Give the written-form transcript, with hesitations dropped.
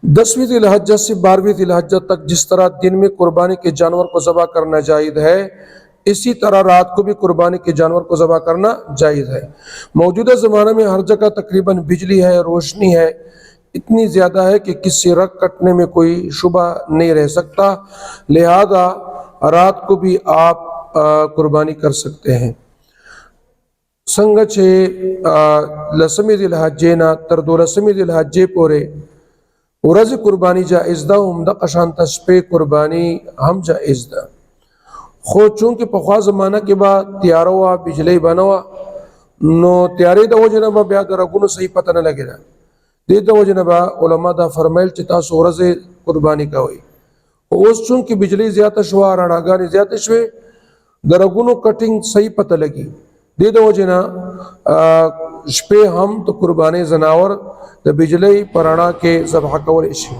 10वीं ज़िलहज्जा से 12वीं ज़िलहज्जा तक जिस तरह दिन में कुर्बानी के जानवर को ज़बह करना जायज़ है, इसी तरह रात को भी कुर्बानी के जानवर को ज़बह करना जायज़ है। मौजूदा ज़माने में हर जगह तकरीबन बिजली है, रोशनी है, इतनी ज़्यादा है कि किसी रग कटने में कोई शुबा नहीं रह सकता, लिहाजा रात को भी आप कुर्बानी कर सकते हैं। संगचे लसमी ज़िलहज्जेना तरदो लसमी ज़िलहज्जे पोरे उरज कुर्बानी जायज़ दा उम्दा कशान तस्पे कुर्बानी हम जायज़ दा खो चूँकि पख्वा ज़माना के बाद त्यारो वा बिजली बनवा नो त्यारे द वजह नबा ब्या दरगुनो सही पता न लगेगा दे द वजह नबा उलमा दा फरमाइल चिता सोरज कुर्बानी का हुई उस चूँकि बिजली ज़्यादा शुआ रानागानी ज़्यादा शुए दरगुनो कटिंग सही पता लगी दे द वजह ना शपे हम तो कुर्बानी जनावर द बिजली पराना के ज़बह कवल इशी।